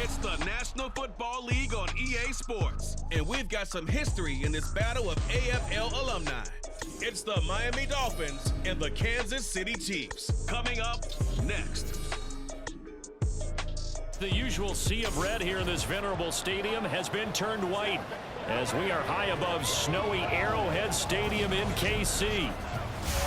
It's the National Football League on EA Sports, and we've got some history in this battle of AFL alumni. It's the Miami Dolphins and the Kansas City Chiefs. Coming up next. The usual sea of red here in this venerable stadium has been turned white as we are high above snowy Arrowhead Stadium in KC.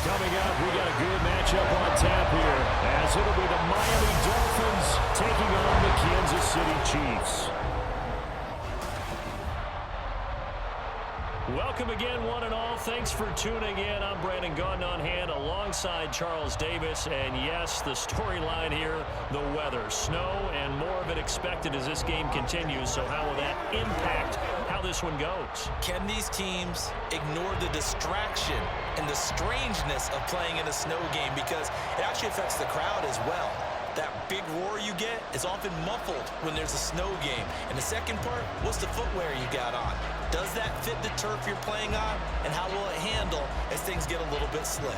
Coming up, we got a good matchup on tap here as it'll be the Miami Dolphins taking on the Kansas City Chiefs. Welcome again, one and all. Thanks for tuning in. I'm Brandon Gaudin on hand alongside Charles Davis. And yes, the storyline here, the weather. Snow and more of it expected as this game continues. So how will that impact how this one goes? Can these teams ignore the distraction and the strangeness of playing in a snow game? Because it actually affects the crowd as well. That big roar you get is often muffled when there's a snow game. And the second part, what's the footwear you got on? Does that fit the turf you're playing on? And how will it handle as things get a little bit slick?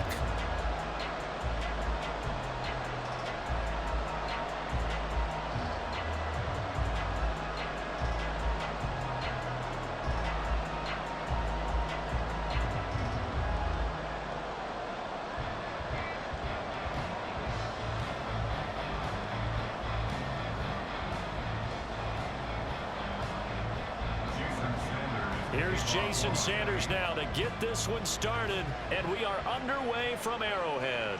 Here's Jason Sanders now to get this one started, and we are underway from Arrowhead.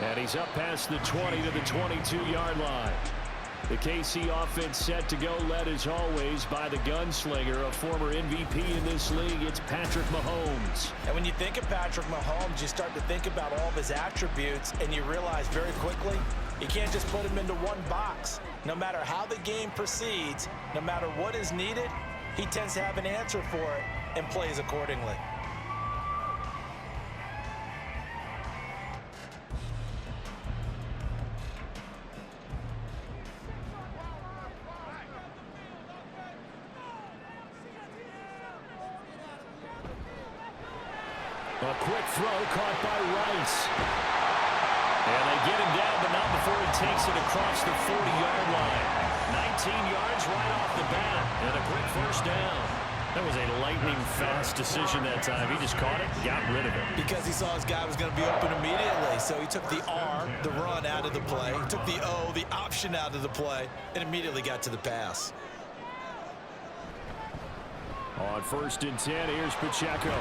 And he's up past the 20 to the 22-yard line. The KC offense set to go, led as always by the gunslinger, a former MVP in this league. It's Patrick Mahomes. And when you think of Patrick Mahomes, you start to think about all of his attributes, and you realize very quickly, you can't just put him into one box. No matter how the game proceeds, no matter what is needed, he tends to have an answer for it and plays accordingly. A quick throw caught by Rice. And they get him down, but not before he takes it across the 40-yard line. 19 yards right off the bat, and a quick first down. That was a lightning-fast decision that time. He just caught it, got rid of it. Because he saw his guy was going to be open immediately, so he took the R, the run, out of the play. He took the O, the option, out of the play, and immediately got to the pass. On 1st and 10, here's Pacheco.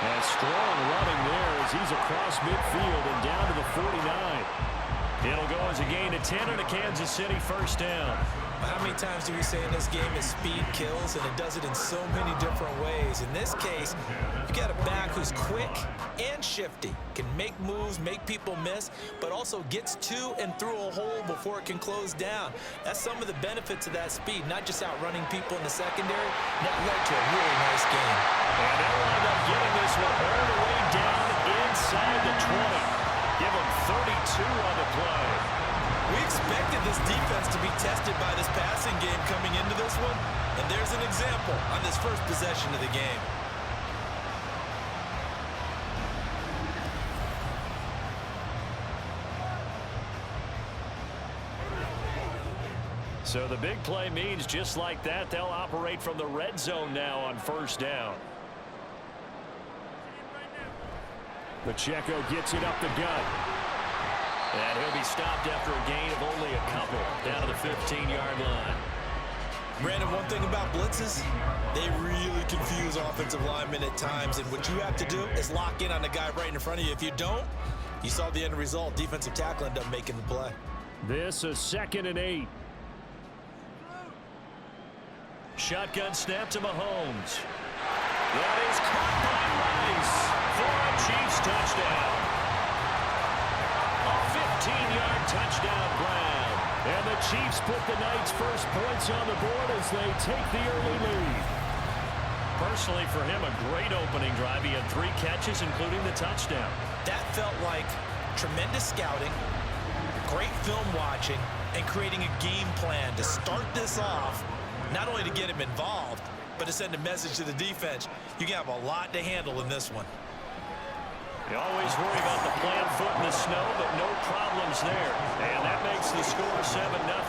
And strong running there as he's across midfield and down to the 49. It'll go as a gain of 10 and a Kansas City first down. How many times do we say in this game is speed kills, and it does it in so many different ways. In this case, you got a back who's quick and shifty, can make moves, make people miss, but also gets to and through a hole before it can close down. That's some of the benefits of that speed, not just outrunning people in the secondary. That led to a really nice game. And they'll wind up getting this one all the way down inside the 20. Give them 32 on the play. We expected this defense to be tested by this passing game coming into this one, and there's an example on this first possession of the game. So the big play means just like that, they'll operate from the red zone now on first down. Pacheco gets it up the gut. And he'll be stopped after a gain of only a couple down to the 15-yard line. Brandon, one thing about blitzes, they really confuse offensive linemen at times, and what you have to do is lock in on the guy right in front of you. If you don't, you saw the end result. Defensive tackle ended up making the play. This is 2nd and 8. Shotgun snap to Mahomes. That is caught by Rice for a Chiefs touchdown. A 15-yard touchdown grab. And the Chiefs put the Knights' first points on the board as they take the early lead. Personally, for him, a great opening drive. He had 3 catches, including the touchdown. That felt like tremendous scouting, great film watching, and creating a game plan to start this off, not only to get him involved, but to send a message to the defense. You can have a lot to handle in this one. You always worry about the plant foot in the snow, but no problems there. And that makes the score 7-0.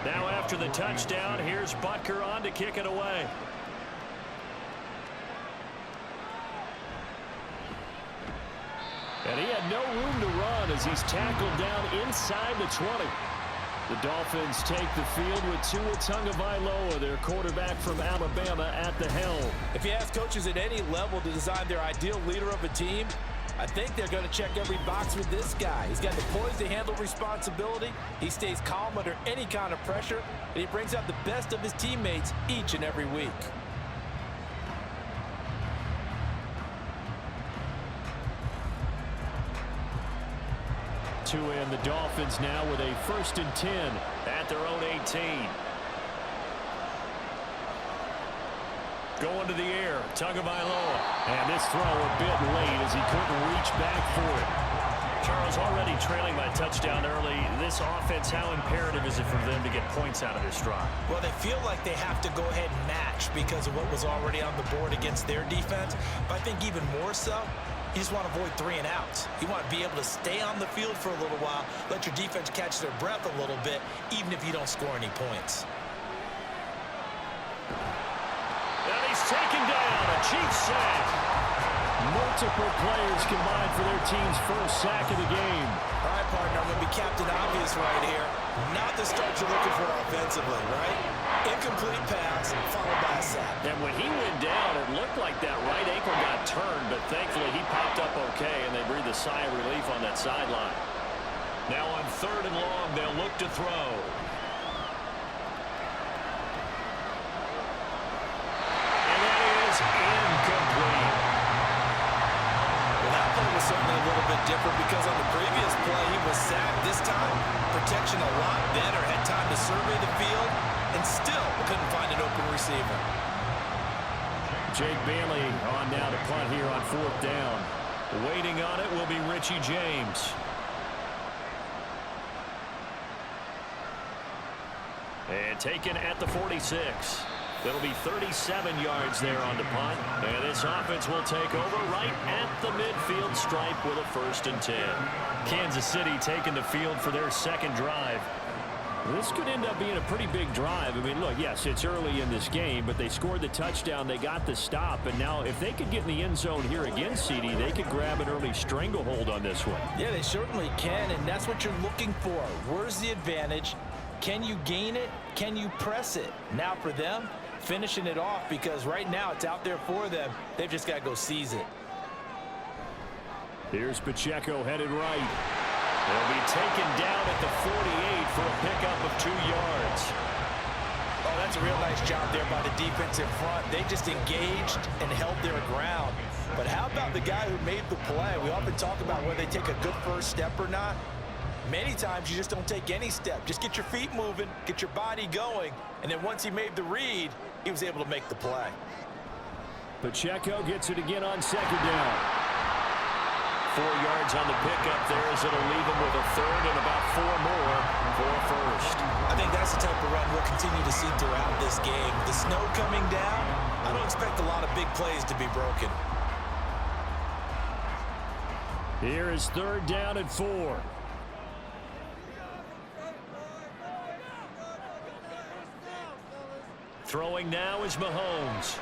Now after the touchdown, here's Butker on to kick it away. And he had no room to run as he's tackled down inside the 20. The Dolphins take the field with Tua Tagovailoa, their quarterback from Alabama, at the helm. If you ask coaches at any level to design their ideal leader of a team, I think they're going to check every box with this guy. He's got the poise to handle responsibility. He stays calm under any kind of pressure, and he brings out the best of his teammates each and every week. Tua and the Dolphins now with a 1st and 10 at their own 18. Going to the air, Tagovailoa. And this throw a bit late as he couldn't reach back for it. Charles, already trailing by touchdown early. This offense, how imperative is it for them to get points out of their stride? Well, they feel like they have to go ahead and match because of what was already on the board against their defense. But I think even more so, you just want to avoid 3 and outs. You want to be able to stay on the field for a little while, let your defense catch their breath a little bit, even if you don't score any points. And he's taken down, a Chiefs sack. Multiple players combined for their team's first sack of the game. All right, partner, I'm going to be Captain Obvious right here. Not the start you're looking for offensively, right? Incomplete pass followed by a sack. And when he went down, it looked like that right ankle got turned, but thankfully he popped up okay, and they breathed a sigh of relief on that sideline. Now on 3rd and long, they'll look to throw. And that is incomplete. Well, that play was certainly a little bit different because on the previous play, he was sacked. This time, protection a lot better, had time to survey the field, and still couldn't find an open receiver. Jake Bailey on now to punt here on 4th down. Waiting on it will be Richie James. And taken at the 46. It'll be 37 yards there on the punt. And this offense will take over right at the midfield stripe with a 1st and 10. Kansas City taking the field for their 2nd drive. This could end up being a pretty big drive. I mean, look, yes, it's early in this game, but they scored the touchdown. They got the stop. And now if they could get in the end zone here again, CD, they could grab an early stranglehold on this one. Yeah, they certainly can, and that's what you're looking for. Where's the advantage? Can you gain it? Can you press it? Now for them, finishing it off, because right now it's out there for them. They've just got to go seize it. Here's Pacheco headed right. They'll be taken down at the 48 for a pickup of 2 yards. Oh, that's a real nice job there by the defense in front. They just engaged and held their ground. But how about the guy who made the play? We often talk about whether they take a good first step or not. Many times you just don't take any step. Just get your feet moving, get your body going, and then once he made the read, he was able to make the play. Pacheco gets it again on 2nd down. 4 yards on the pickup there as it'll leave him with a 3rd and about 4 more for a 1st. I think that's the type of run we'll continue to see throughout this game. The snow coming down, I don't expect a lot of big plays to be broken. Here is 3rd down and 4. Throwing now is Mahomes.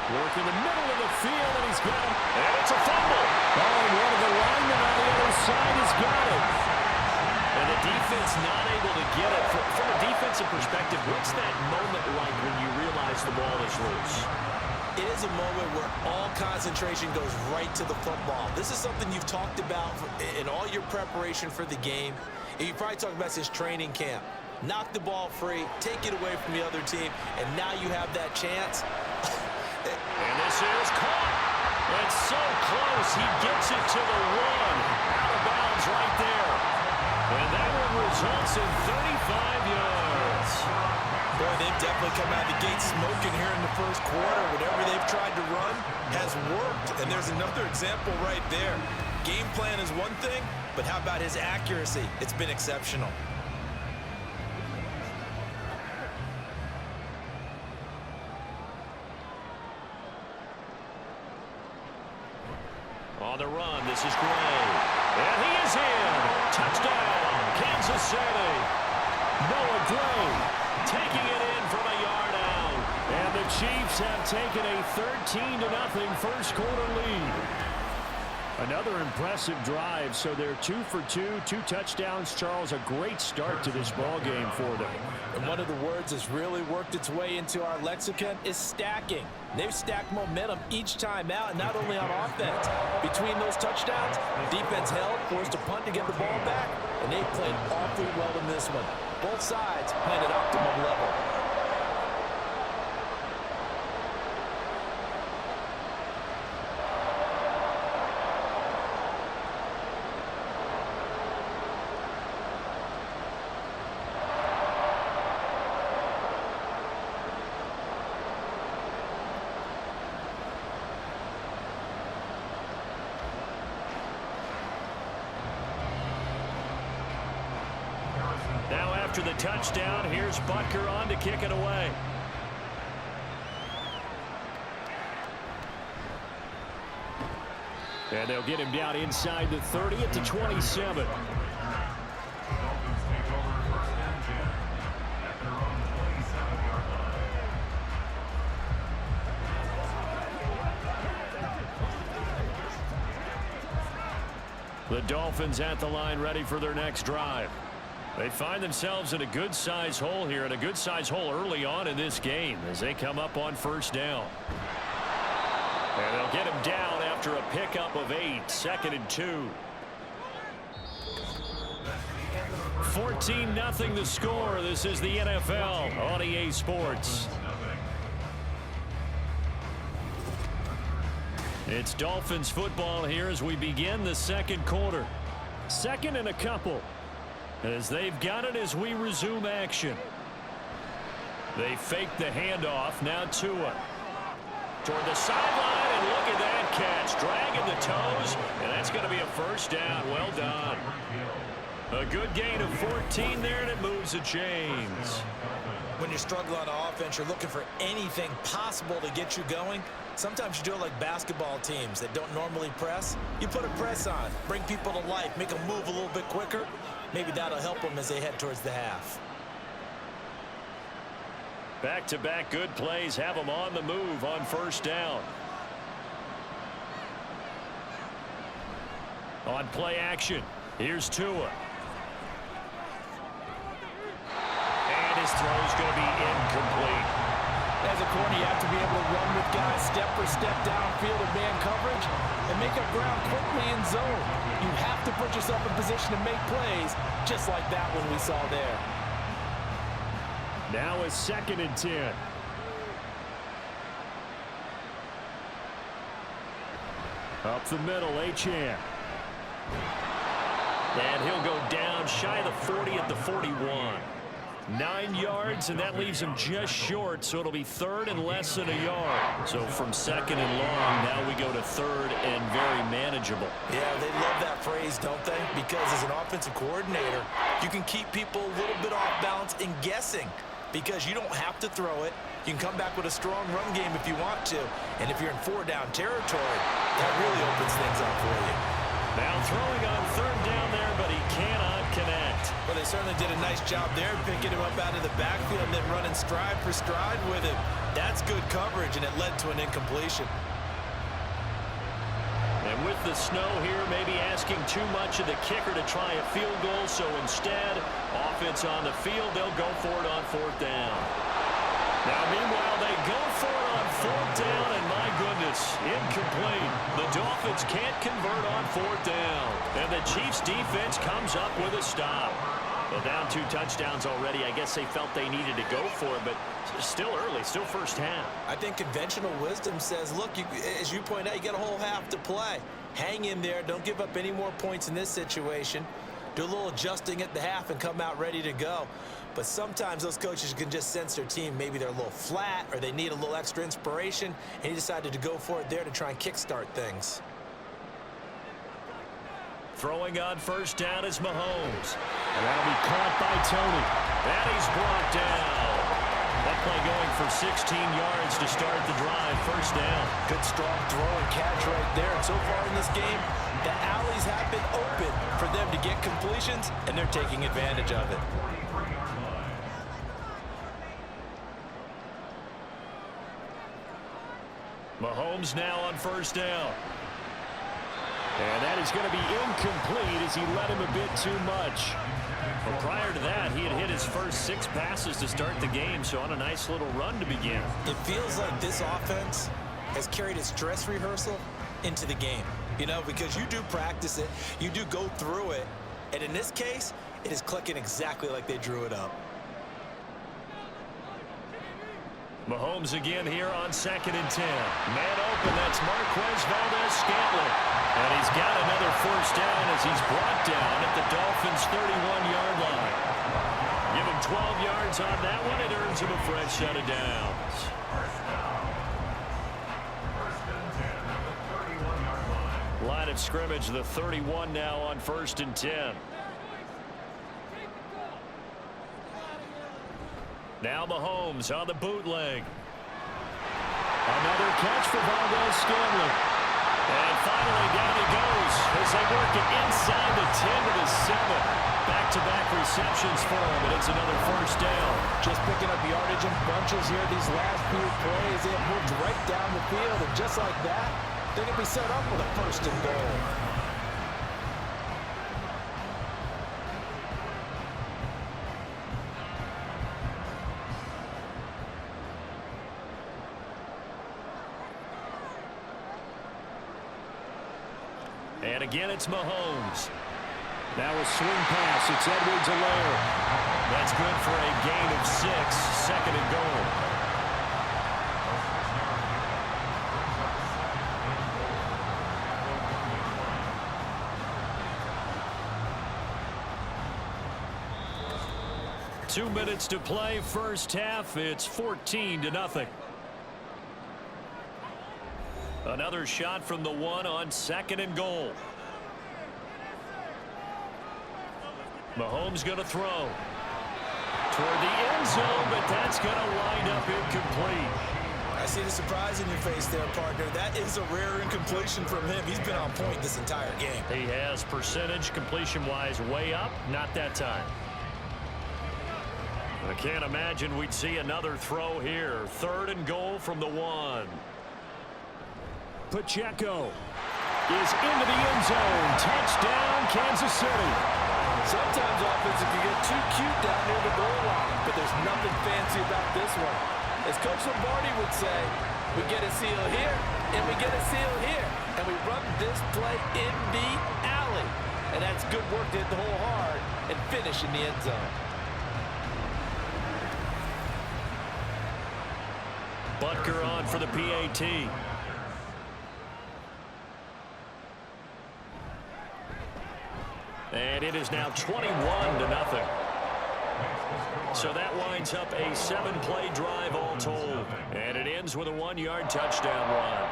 Work in the middle of the field, and he's got it. And it's a fumble. Oh, and one of the linemen on the other side has got it. And the defense not able to get it. From a defensive perspective, what's that moment like when you realize the ball is loose? It is a moment where all concentration goes right to the football. This is something you've talked about in all your preparation for the game. You probably talked about since training camp. Knock the ball free, take it away from the other team, and now you have that chance. And this is caught. It's so close. He gets it to the 1. Out of bounds right there. And that one results in 35 yards. Boy, they've definitely come out of the gate smoking here in the first quarter. Whatever they've tried to run has worked. And there's another example right there. Game plan is one thing, but how about his accuracy? It's been exceptional. On the run, this is Gray. And he is in. Touchdown, Kansas City. Noah Gray taking it in from a yard out. And the Chiefs have taken a 13-0 first quarter lead. Another impressive drive, so they're 2 for 2, 2 touchdowns. Charles, a great start to this ball game for them. And one of the words that's really worked its way into our lexicon is stacking. They've stacked momentum each time out, and not only on offense. Between those touchdowns, defense held, forced a punt to get the ball back, and they played awfully well in this one. Both sides playing at optimum level. Now after the touchdown, here's Butker on to kick it away. And they'll get him down inside the 30 at the 27. The Dolphins at the line ready for their next drive. They find themselves in a good-sized hole here, and a good-sized hole early on in this game as they come up on first down. And they'll get him down after a pickup of 8, 2nd and 2. 14-0 the score. This is the NFL on EA Sports. It's Dolphins football here as we begin the second quarter. Second and a couple. As they've got it as we resume action. They fake the handoff. Now Tua. Toward the sideline, and look at that catch. Dragging the toes, and that's going to be a first down. Well done. A good gain of 14 there, and it moves the chains. When you're struggling on offense, you're looking for anything possible to get you going. Sometimes you do it like basketball teams that don't normally press. You put a press on, bring people to life, make them move a little bit quicker. Maybe that'll help them as they head towards the half. Back-to-back good plays have them on the move on first down. On play action, here's Tua. And his throw's going to be incomplete. As a corner, you have to be able to run with guys step for step downfield in man coverage and make up ground quickly in zone. You have to put yourself in position to make plays, just like that one we saw there. Now a 2nd and 10. Up the middle, Achane. And he'll go down shy of the 40 at the 41. 9 yards, and that leaves him just short, so it'll be 3rd and less than a yard. So from 2nd and long, now we go to 3rd and very manageable. Yeah, they love that phrase, don't they? Because as an offensive coordinator, you can keep people a little bit off balance and guessing because you don't have to throw it. You can come back with a strong run game if you want to. And if you're in 4-down territory, that really opens things up for you. Now throwing on 3rd down there, but he cannot connect. Well, they certainly did a nice job there, picking him up out of the backfield and then running stride for stride with him. That's good coverage, and it led to an incompletion. And with the snow here, maybe asking too much of the kicker to try a field goal, so instead, offense on the field, they'll go for it on 4th down. Now, meanwhile, they go for it on 4th down, and my goodness, incomplete. The Dolphins can't convert on 4th down, and the Chiefs' defense comes up with a stop. Well, down 2 touchdowns already. I guess they felt they needed to go for it, but still early, still first half. I think conventional wisdom says, look, as you point out, you got a whole half to play. Hang in there. Don't give up any more points in this situation. Do a little adjusting at the half and come out ready to go. But sometimes those coaches can just sense their team. Maybe they're a little flat or they need a little extra inspiration, and he decided to go for it there to try and kickstart things. Throwing on first down is Mahomes. And that'll be caught by Tony. And he's brought down. That play going for 16 yards to start the drive. First down. Good strong throw and catch right there. And so far in this game, the alleys have been open for them to get completions, and they're taking advantage of it. Mahomes now on first down. And that is going to be incomplete as he led him a bit too much. But prior to that, he had hit his first 6 passes to start the game, so on a nice little run to begin. It feels like this offense has carried its dress rehearsal into the game. You know, because you do practice it, you do go through it, and in this case, it is clicking exactly like they drew it up. Mahomes again here on 2nd and 10. Man open, that's Marquez Valdez-Scantling. And he's got another first down as he's brought down at the Dolphins' 31-yard line. Give him 12 yards on that one. It earns him a fresh set of downs. Line of scrimmage, the 31 now on 1st and 10. Now Mahomes on the bootleg. Another catch for Valdez-Scantling. And finally down he goes as they work it inside the 10 to the 7. Back-to-back receptions for him, and it's another first down. Just picking up yardage in bunches here these last few plays. They have moved right down the field, and just like that, they're going to be set up with a 1st and goal. And again, it's Mahomes. Now a swing pass. It's Edwards-Helaire. That's good for a gain of 6. 2nd and goal. Two minutes to play. First half. It's 14-0. Another shot from the 1 on 2nd and goal. Mahomes going to throw toward the end zone, but that's going to wind up incomplete. I see the surprise in your face there, partner. That is a rare incompletion from him. He's been on point this entire game. He has percentage completion-wise way up. Not that time. I can't imagine we'd see another throw here. 3rd and goal from the 1. Pacheco is into the end zone. Touchdown, Kansas City. Sometimes offenses can get too cute down near the goal line, but there's nothing fancy about this one. As Coach Lombardi would say, we get a seal here, and we get a seal here, and we run this play in the alley. And that's good work to hit the hole hard and finish in the end zone. Butker on for the PAT. And it is now 21-0. So that winds up a 7-play drive all told. And it ends with a 1-yard touchdown run.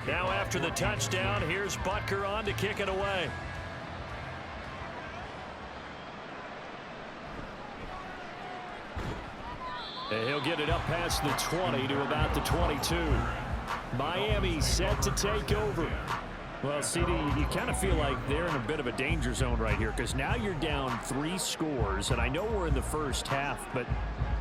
Now after the touchdown, here's Butker on to kick it away. And he'll get it up past the 20 to about the 22. Miami set to take over. Well, CD, you kind of feel like they're in a bit of a danger zone right here because now you're down 3 scores, and I know we're in the first half, but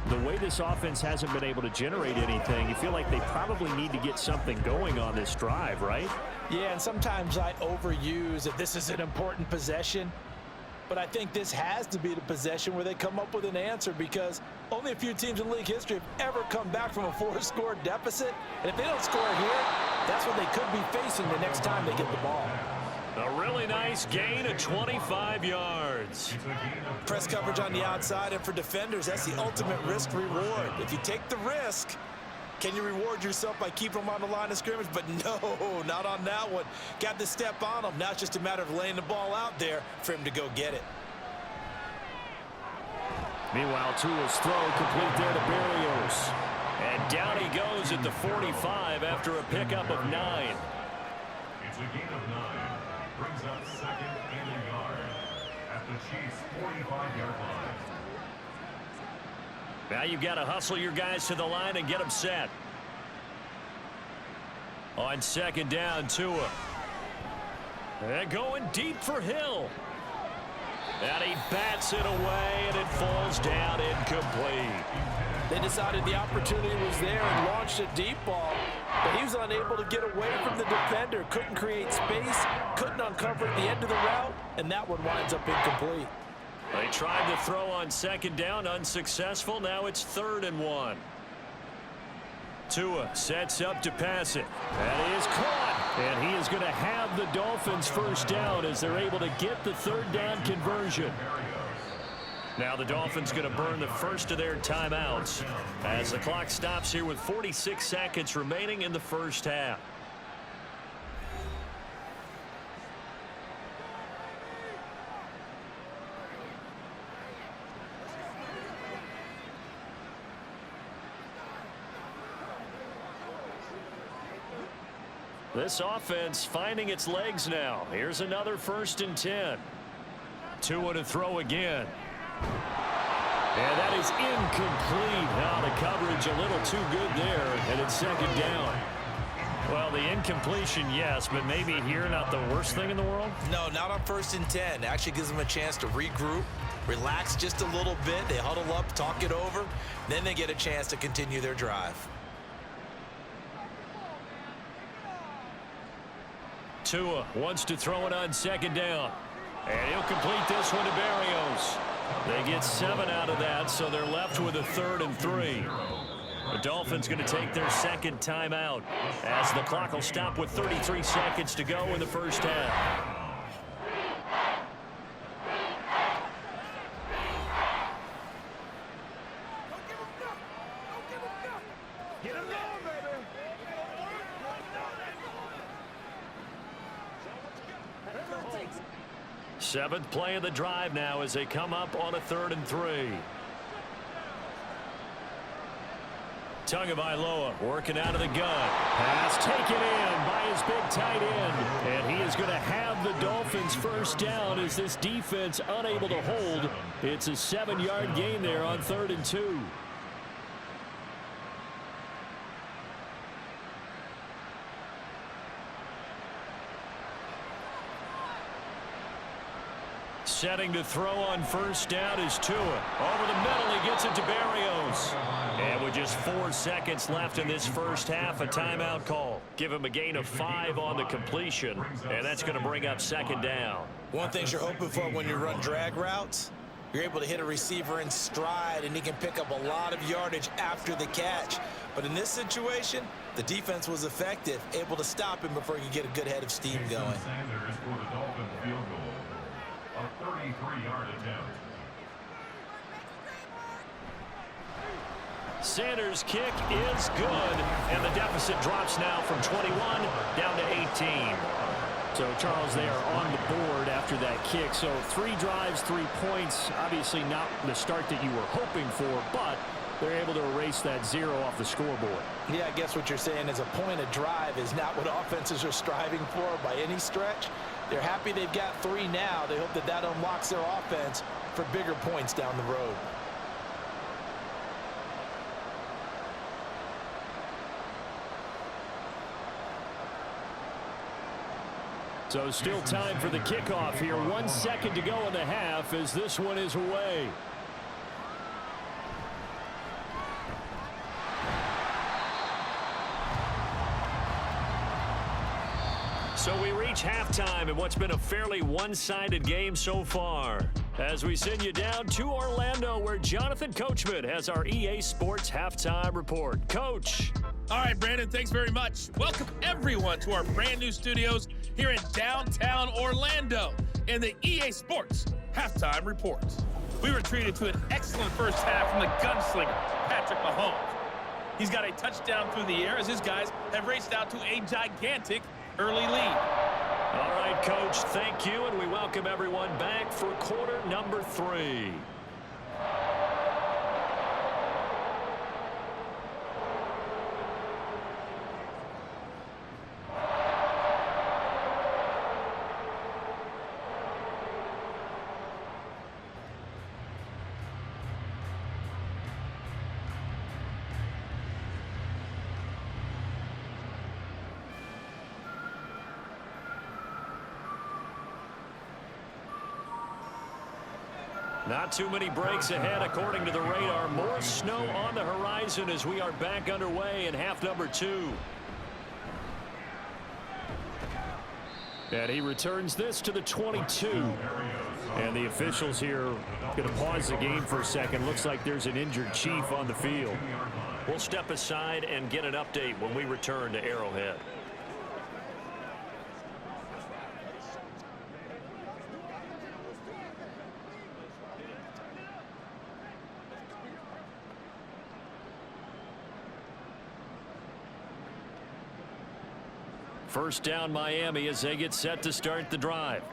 the way this offense hasn't been able to generate anything, you feel like they probably need to get something going on this drive, right? Yeah, and sometimes I overuse that this is an important possession. but I think this has to be the possession where they come up with an answer, because only a few teams in league history have ever come back from a 4-score deficit. And if they don't score here, that's what they could be facing the next time they get the ball. A really nice gain of 25 yards. Press coverage on the outside, and for defenders, that's the ultimate risk-reward. If you take the risk, can you reward yourself by keeping them on the line of scrimmage? But no, not on that one. Got to step on them. Now it's just a matter of laying the ball out there for him to go get it. Meanwhile, Tua's throw complete there to Berrios. And down he goes at the 45 after a pickup of 9. It's a gain of 9. Brings up second and a yard at the Chiefs' 45-yard line. Now you've got to hustle your guys to the line and get them set. On second down, Tua. And going deep for Hill. And he bats it away, and it falls down incomplete. They decided the opportunity was there and launched a deep ball, but he was unable to get away from the defender. Couldn't create space, couldn't uncover at the end of the route, and that one winds up incomplete. They tried to throw on second down, unsuccessful. Now it's 3rd and 1. Tua sets up to pass it. That is caught. And he is going to have the Dolphins first down as they're able to get the 3rd down conversion. Now the Dolphins going to burn the first of their timeouts as the clock stops here with 46 seconds remaining in the first half. This offense finding its legs now. Here's another 1st and 10. Tua to throw again. And that is incomplete. Now the coverage a little too good there, and it's 2nd down. Well, the incompletion, yes, but maybe here not the worst thing in the world? No, not on 1st and 10. Actually gives them a chance to regroup, relax just a little bit. They huddle up, talk it over, then they get a chance to continue their drive. Tua wants to throw it on 2nd down. And he'll complete this one to Berrios. They get 7 out of that, so they're left with a 3rd and 3. The Dolphins going to take their 2nd timeout as the clock will stop with 33 seconds to go in the first half. Seventh play of the drive now as they come up on a 3rd and 3. Tagovailoa working out of the gun. Pass taken in by his big tight end. And he is going to have the Dolphins first down as this defense unable to hold. It's a 7-yard gain there on 3rd and 2. Setting to throw on first down is Tua. Over the middle, he gets it to Berrios. And with just 4 seconds left in this first half, a timeout call. Give him a gain of 5 on the completion, and that's going to bring up 2nd down. One thing you're hoping for when you run drag routes, you're able to hit a receiver in stride, and he can pick up a lot of yardage after the catch. But in this situation, the defense was effective, able to stop him before he could get a good head of steam going. Sanders for the Dolphins field goal. A 33-yard attempt. Sanders' kick is good, and the deficit drops now from 21 down to 18. So, Charles, they are on the board after that kick. So, 3 drives, 3 points. Obviously not the start that you were hoping for, but they're able to erase that 0 off the scoreboard. Yeah, I guess what you're saying is a point of drive is not what offenses are striving for by any stretch. They're happy they've got 3 now. They hope that that unlocks their offense for bigger points down the road. So still time for the kickoff here. 1 second to go in the half as this one is away. So we reach halftime in what's been a fairly one-sided game so far. As we send you down to Orlando, where Jonathan Coachman has our EA Sports Halftime Report. Coach. All right, Brandon, thanks very much. Welcome, everyone, to our brand new studios here in downtown Orlando in the EA Sports Halftime Report. We were treated to an excellent first half from the gunslinger, Patrick Mahomes. He's got a touchdown through the air as his guys have raced out to a gigantic early lead. All right, Coach, thank you, and we welcome everyone back for quarter number 3. Not too many breaks ahead according to the radar. More snow on the horizon as we are back underway in half number 2. And he returns this to the 22. And the officials here going to pause the game for a second. Looks like there's an injured Chief on the field. We'll step aside and get an update when we return to Arrowhead. First down Miami as they get set to start the drive.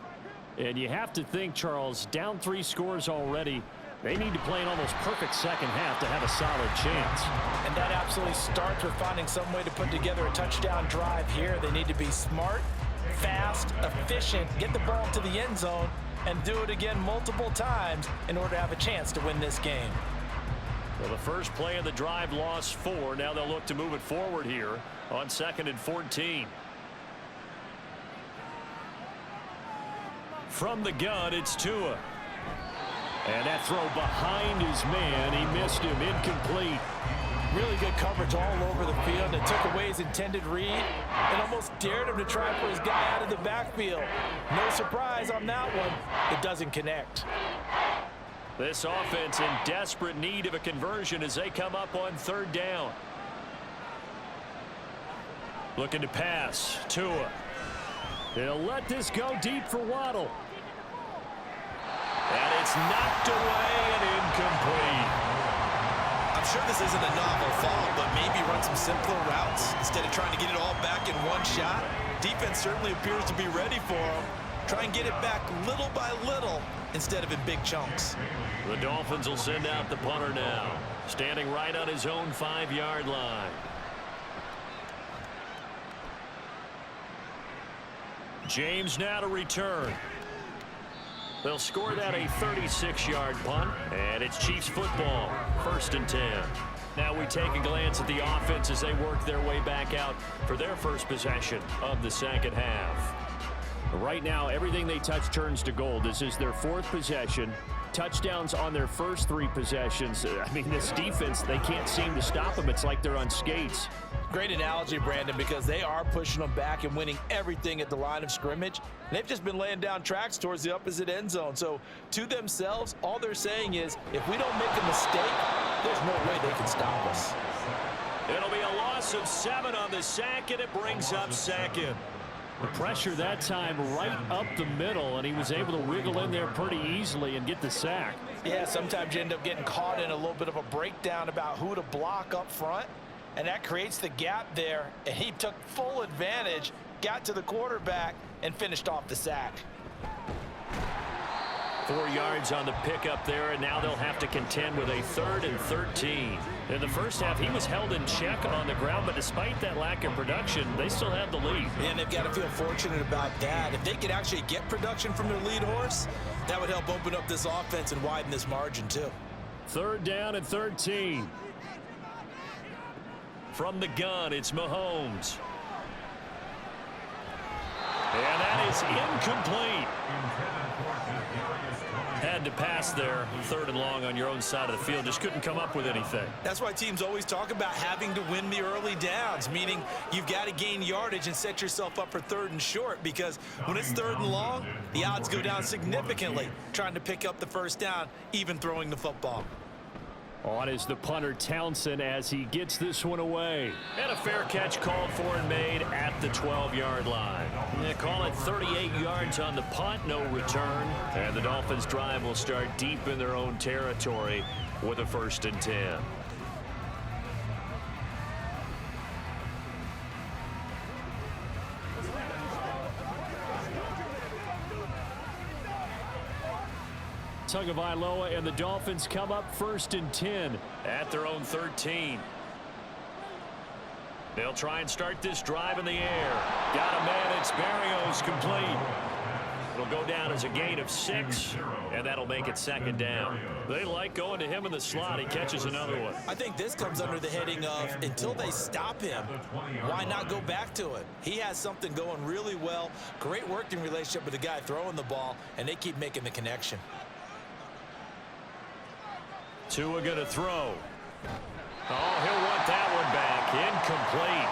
And you have to think, Charles, down 3 scores already. They need to play an almost perfect second half to have a solid chance. And that absolutely starts with finding some way to put together a touchdown drive here. They need to be smart, fast, efficient, get the ball to the end zone, and do it again multiple times in order to have a chance to win this game. Well, the first play of the drive lost 4. Now they'll look to move it forward here on 2nd and 14. From the gun, it's Tua. And that throw behind his man, he missed him, incomplete. Really good coverage all over the field. It took away his intended read and almost dared him to try and put his guy out of the backfield. No surprise on that one. It doesn't connect. This offense in desperate need of a conversion as they come up on 3rd down. Looking to pass. Tua. He'll let this go deep for Waddle. And it's knocked away and incomplete. I'm sure this isn't a novel thought, but maybe run some simpler routes instead of trying to get it all back in one shot. Defense certainly appears to be ready for him. Try and get it back little by little instead of in big chunks. The Dolphins will send out the punter now, standing right on his own 5-yard line. James now to return. They'll score that a 36-yard punt, and it's Chiefs football, 1st and 10. Now we take a glance at the offense as they work their way back out for their first possession of the second half. Right now, everything they touch turns to gold. This is their 4th possession. Touchdowns on their first 3 possessions. I mean, this defense, they can't seem to stop them. It's like they're on skates. Great analogy, Brandon, because they are pushing them back and winning everything at the line of scrimmage. They've just been laying down tracks towards the opposite end zone. So to themselves, all they're saying is, if we don't make a mistake, there's no way they can stop us. It'll be a loss of 7 on the sack, and it brings up 2nd. The pressure that time right up the middle, and he was able to wiggle in there pretty easily and get the sack. Yeah, sometimes you end up getting caught in a little bit of a breakdown about who to block up front, and that creates the gap there, and he took full advantage, got to the quarterback, and finished off the sack. 4 yards on the pickup there, and now they'll have to contend with a 3rd and 13. In the first half, he was held in check on the ground, but despite that lack of production, they still have the lead. And they've got to feel fortunate about that. If they could actually get production from their lead horse, that would help open up this offense and widen this margin too. 3rd down and 13. From the gun, it's Mahomes. And that is incomplete. Had to pass there, 3rd and long on your own side of the field. Just couldn't come up with anything. That's why teams always talk about having to win the early downs, meaning you've got to gain yardage and set yourself up for 3rd and short, because when it's 3rd and long, the odds go down significantly trying to pick up the 1st down, even throwing the football. On is the punter Townsend as he gets this one away. And a fair catch called for and made at the 12-yard line. They call it 38 yards on the punt, no return. And the Dolphins drive will start deep in their own territory with a 1st and 10. Tagovailoa and the Dolphins come up 1st and 10 at their own 13. They'll try and start this drive in the air. Got a man. It's Barrios, complete. It'll go down as a gain of 6, and that'll make it 2nd down. They like going to him in the slot. He catches another one. I think this comes under the heading of until they stop him, why not go back to it? He has something going really well. Great working relationship with the guy throwing the ball, and they keep making the connection. Tua going to throw. Oh, he'll want that one back. Incomplete.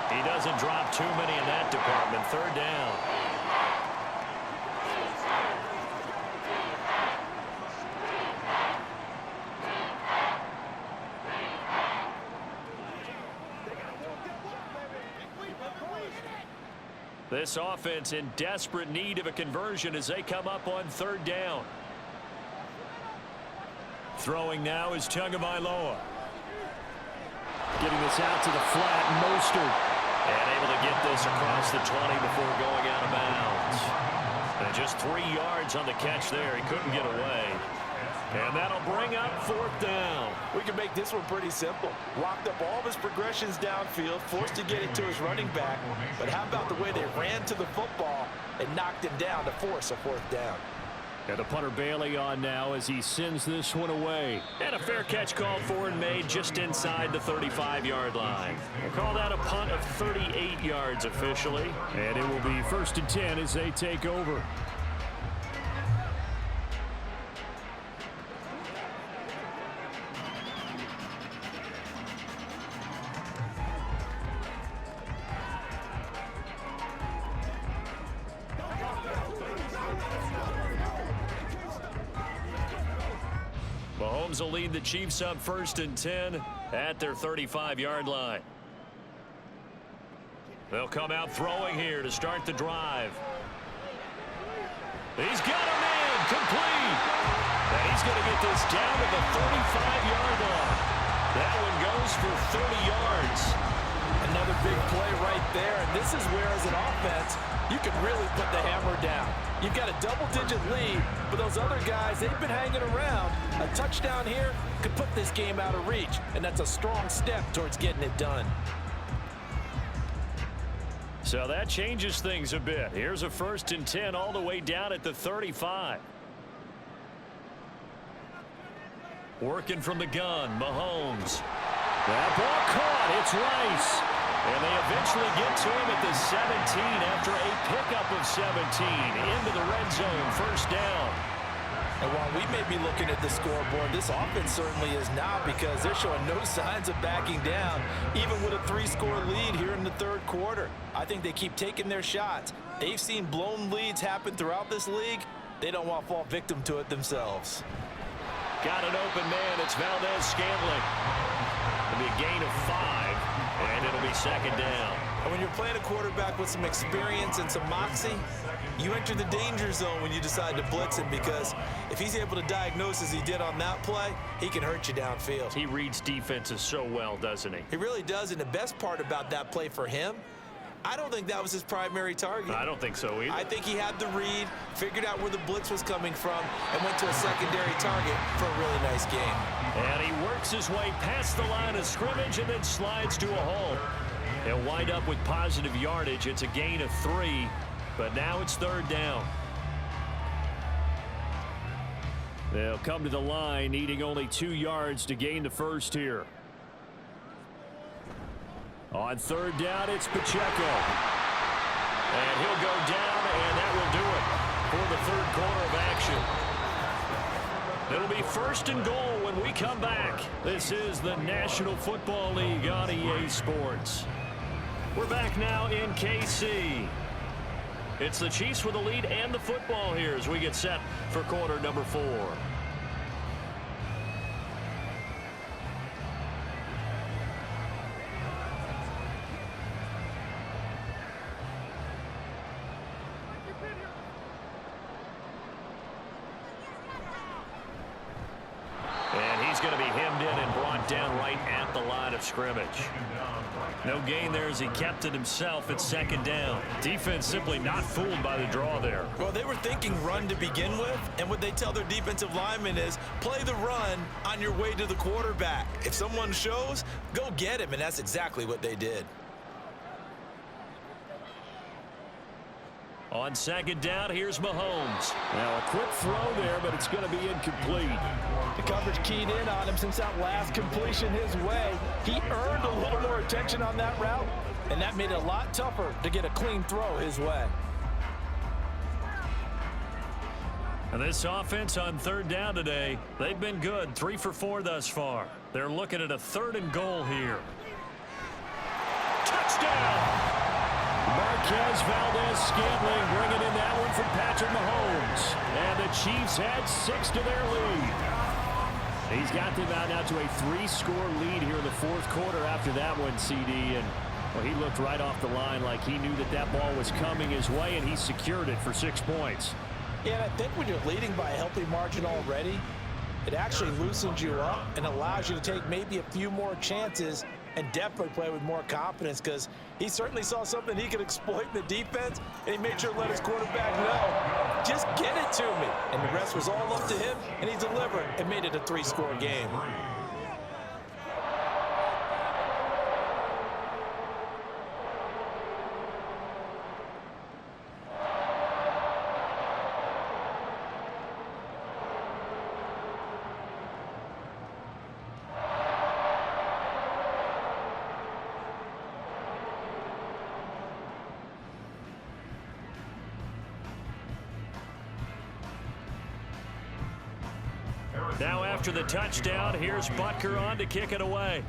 He doesn't drop too many in that department. 3rd down. This offense in desperate need of a conversion as they come up on 3rd down. Throwing now is Tagovailoa. Getting this out to the flat, Mostert. And able to get this across the 20 before going out of bounds. And just 3 yards on the catch there. He couldn't get away. And that'll bring up 4th down. We can make this one pretty simple. Locked up all of his progressions downfield, forced to get it to his running back. But how about the way they ran to the football and knocked him down to force a 4th down? And the punter Bailey on now as he sends this one away. And a fair catch called for and made just inside the 35-yard line. We'll call that a punt of 38 yards officially. And it will be 1st and 10 as they take over. Mahomes will lead the Chiefs up 1st and 10 at their 35-yard line. They'll come out throwing here to start the drive. He's got a man, complete. And he's going to get this down to the 35-yard line. That one goes for 30 yards. Another big play right there, and this is where, as an offense, you can really put the hammer down. You've got a double-digit lead, but those other guys, they've been hanging around. A touchdown here could put this game out of reach, and that's a strong step towards getting it done. So that changes things a bit. Here's a 1st and 10 all the way down at the 35. Working from the gun, Mahomes. That ball caught. It's Rice. And they eventually get to him at the 17 after a pickup of 17 into the red zone. 1st down. And while we may be looking at the scoreboard, this offense certainly is not, because they're showing no signs of backing down, even with a 3-score lead here in the 3rd quarter. I think they keep taking their shots. They've seen blown leads happen throughout this league. They don't want to fall victim to it themselves. Got an open man. It's Valdez-Scantling. It'll be a gain of 5, and it'll be 2nd down. And when you're playing a quarterback with some experience and some moxie, you enter the danger zone when you decide to blitz him, because if he's able to diagnose as he did on that play, he can hurt you downfield. He reads defenses so well, doesn't he? He really does, and the best part about that play for him, I don't think that was his primary target. I don't think so either. I think he had the read, figured out where the blitz was coming from, and went to a secondary target for a really nice game. And he works his way past the line of scrimmage and then slides to a hole. He'll wind up with positive yardage. It's a gain of 3, but now it's 3rd down. They'll come to the line, needing only 2 yards to gain the 1st here. On 3rd down, it's Pacheco. And he'll go down, and that will do it for the third quarter of action. It'll be 1st and goal when we come back. This is the National Football League on EA Sports. We're back now in KC. It's the Chiefs with the lead and the football here as we get set for quarter number 4. And he's going to be hemmed in and brought down right at the line of scrimmage. No gain there as he kept it himself at 2nd down. Defense simply not fooled by the draw there. Well, they were thinking run to begin with, and what they tell their defensive linemen is play the run on your way to the quarterback. If someone shows, go get him, and that's exactly what they did. On 2nd down, here's Mahomes. Now a quick throw there, but it's going to be incomplete. The coverage keyed in on him since that last completion his way. He earned a little more attention on that route, and that made it a lot tougher to get a clean throw his way. And this offense on 3rd down today, they've been good. 3 for 4 thus far. They're looking at a 3rd and goal here. Touchdown! Marquez Valdez-Scantling bringing in that one from Patrick Mahomes. And the Chiefs had 6 to their lead. He's got them out now to a 3-score lead here in the 4th quarter after that one, CD. And well, he looked right off the line like he knew that that ball was coming his way, and he secured it for 6 points. Yeah, and I think when you're leading by a healthy margin already, it actually loosens you up and allows you to take maybe a few more chances and definitely play with more confidence, because he certainly saw something he could exploit in the defense, and he made sure to let his quarterback know, just get it to me. And the rest was all up to him, and he delivered and made it a 3-score game. Now after the touchdown, here's Butker on to kick it away.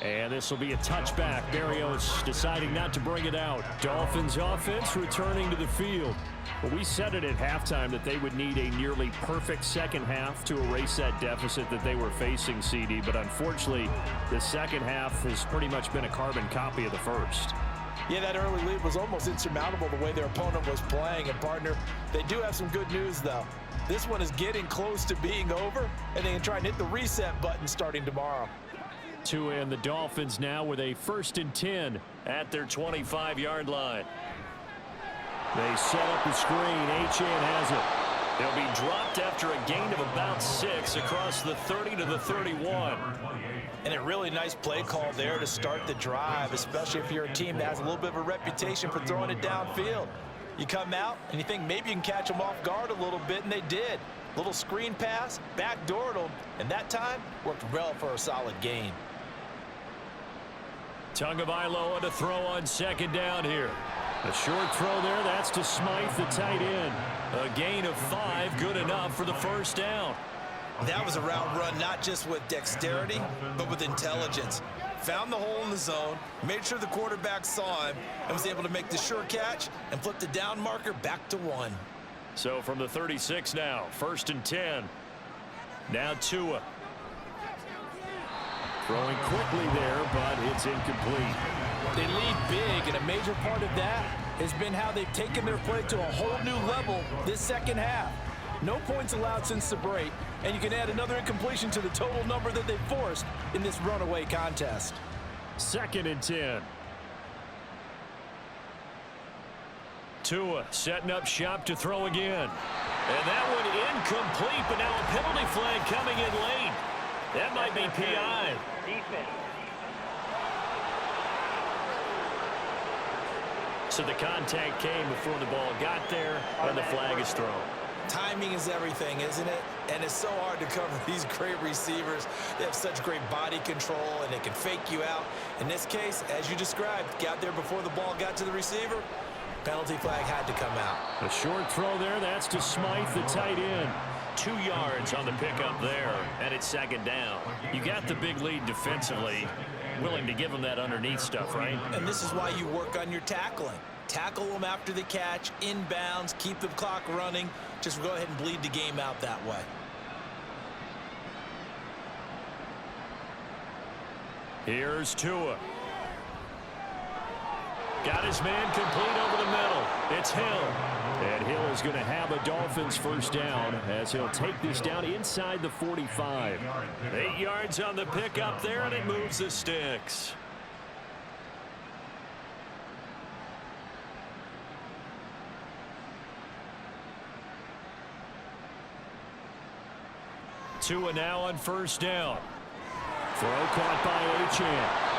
And this will be a touchback. Berrios deciding not to bring it out. Dolphins offense returning to the field. Well, we said it at halftime that they would need a nearly perfect second half to erase that deficit that they were facing, CD. But unfortunately, the second half has pretty much been a carbon copy of the first. Yeah, that early lead was almost insurmountable the way their opponent was playing. And, partner, they do have some good news, though. This one is getting close to being over, and they can try and hit the reset button starting tomorrow. Tua and the Dolphins now with a 1st and 10 at their 25-yard line. They set up the screen. Achane has it. They'll be dropped after a gain of about 6 across the 30 to the 31. And a really nice play call there to start the drive, especially if you're a team that has a little bit of a reputation for throwing it downfield. You come out and you think maybe you can catch them off guard a little bit, and they did. Little screen pass, backdoored them, and that time worked well for a solid gain. Tagovailoa to throw on 2nd down here. A short throw there. That's to Smythe, the tight end. A gain of 5, good enough for the 1st down. That was a route run not just with dexterity, but with intelligence. Found the hole in the zone, made sure the quarterback saw him, and was able to make the sure catch and flip the down marker back to 1. So from the 36 now, 1st and 10. Now Tua. Throwing quickly there, but it's incomplete. They lead big, and a major part of that has been how they've taken their play to a whole new level this second half. No points allowed since the break, and you can add another incompletion to the total number that they forced in this runaway contest. 2nd and 10. Tua setting up shop to throw again. And that one incomplete, but now a penalty flag coming in late. That might be PI. So the contact came before the ball got there, and the flag is thrown. Timing is everything, isn't it? And it's so hard to cover these great receivers. They have such great body control, and they can fake you out. In this case, as you described, got there before the ball got to the receiver. Penalty flag had to come out. A short throw there. That's to Smythe, the tight end. 2 yards on the pickup there, and it's second down. You got the big lead defensively. Willing to give them that underneath stuff, right? And this is why you work on your tackling. Tackle them after the catch, inbounds, keep the clock running. Just go ahead and bleed the game out that way. Here's Tua. Got his man complete over the middle. It's Hill. And Hill is going to have a Dolphins first down as he'll take this down inside the 45. 8 yards on the pickup there, and it moves the sticks. Tua now on first down. Throw caught by Achane.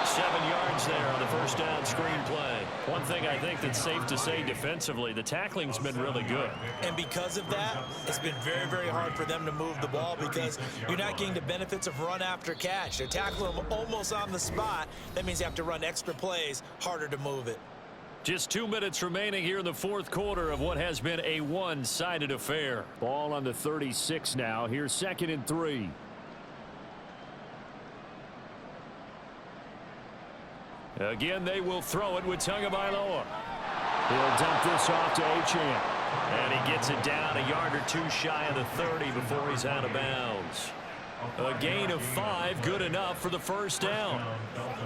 7 yards there on the first down screen play. One thing I think that's safe to say defensively, the tackling's been really good. And because of that, it's been very, very hard for them to move the ball because you're not getting the benefits of run after catch. They're tackling them almost on the spot. That means you have to run extra plays, harder to move it. Just 2 minutes remaining here in the fourth quarter of what has been a one-sided affair. Ball on the 36 now. Here's 2nd and 3. Again, they will throw it with Tagovailoa. He'll dump this off to Achane. And he gets it down a yard or 2 shy of the 30 before he's out of bounds. A gain of 5, good enough for the first down.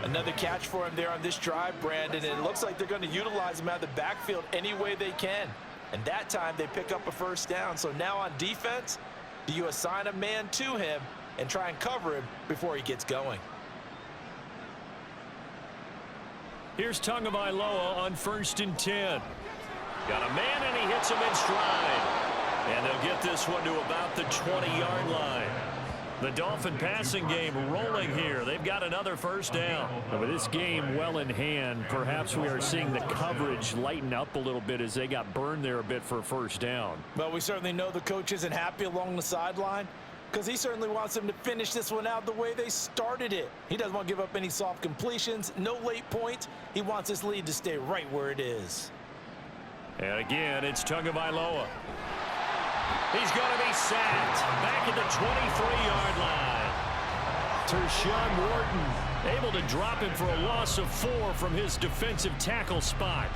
Another catch for him there on this drive, Brandon, and it looks like they're going to utilize him out of the backfield any way they can. And that time they pick up a first down. So now on defense, do you assign a man to him and try and cover him before he gets going? Here's Tagovailoa on 1st and 10. Got a man, and he hits him in stride. And they'll get this one to about the 20-yard line. The Dolphin passing game rolling here. They've got another first down. And with this game well in hand, perhaps we are seeing the coverage lighten up a little bit as they got burned there a bit for a first down. Well, we certainly know the coach isn't happy along the sideline because he certainly wants them to finish this one out the way they started it. He doesn't want to give up any soft completions, no late points. He wants this lead to stay right where it is. And again, it's Tagovailoa. He's going to be sacked back at the 23-yard line. Tershawn Wharton able to drop him for a loss of 4 from his defensive tackle spot.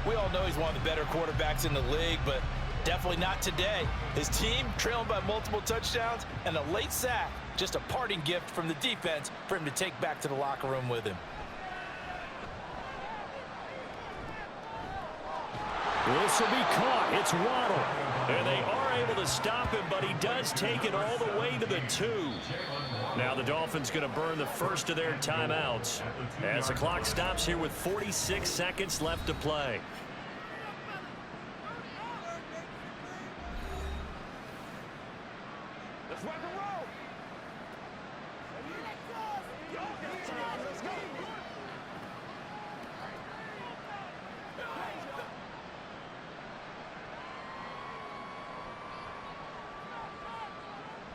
We all know he's one of the better quarterbacks in the league, but definitely not today. His team trailing by multiple touchdowns and a late sack. Just a parting gift from the defense for him to take back to the locker room with him. This will be caught. It's Waddle. And they are able to stop him, but he does take it all the way to the 2. Now the Dolphins going to burn the first of their timeouts as the clock stops here with 46 seconds left to play.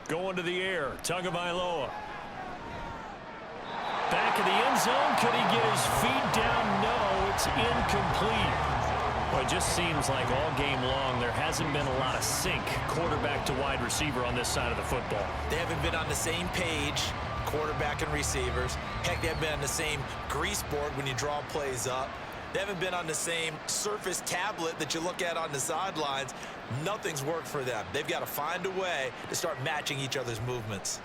Going to the air, Tagovailoa. Back in the end zone, could he get his feet down? No, it's incomplete. Well, it just seems like all game long there hasn't been a lot of sync quarterback to wide receiver on this side of the football. They haven't been on the same page, quarterback and receivers. Heck, they haven't been on the same grease board when you draw plays up. They haven't been on the same surface tablet that you look at on the sidelines. Nothing's worked for them. They've got to find a way to start matching each other's movements.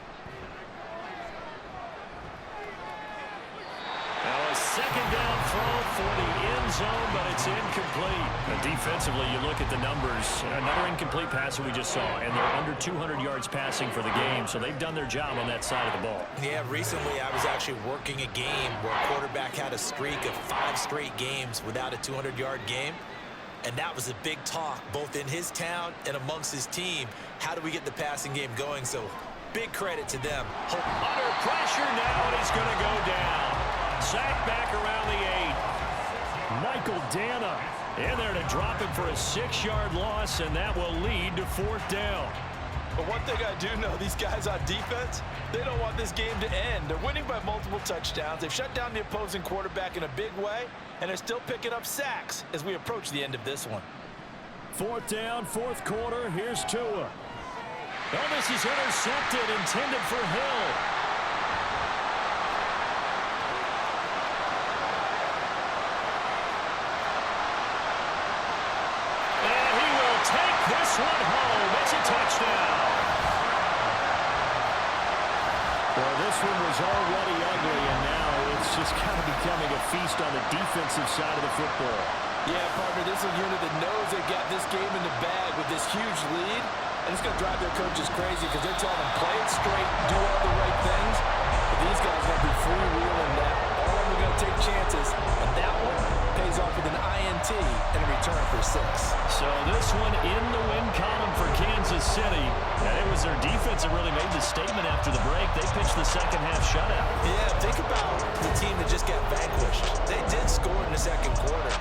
Now a second down throw for the end zone, but it's incomplete. And defensively, you look at the numbers. Another incomplete pass that we just saw, and they're under 200 yards passing for the game, so they've done their job on that side of the ball. Yeah, recently I was actually working a game where a quarterback had a streak of 5 straight games without a 200-yard game. And that was a big talk, both in his town and amongst his team. How do we get the passing game going? So big credit to them. Under pressure now, and he's going to go down. Sacked back around the 8. Michael Dana In there to drop him for a 6-yard loss, and that will lead to 4th down. But one thing I do know, these guys on defense, they don't want this game to end. They're winning by multiple touchdowns. They've shut down the opposing quarterback in a big way, and they're still picking up sacks as we approach the end of this one. 4th down, 4th quarter. Here's Tua. Oh, this is intercepted, intended for Hill. And he will take this one home. It's a touchdown. Well, this one was already ugly, and now it's just kind of becoming a feast on the defensive side of the football. Yeah, partner, this is a unit that knows they got this game in the bag with this huge lead, and it's going to drive their coaches crazy because they're telling them play it straight, do all the right things, but these guys are going to be freewheeling now. All of them are going to take chances, and that one pays off with an INT and a return for 6. So this one in the win column for Kansas City, and it was their defense that really made the statement after the break. They pitched the second half shutout. Yeah, think about the team that just got vanquished. They did score in the second quarter.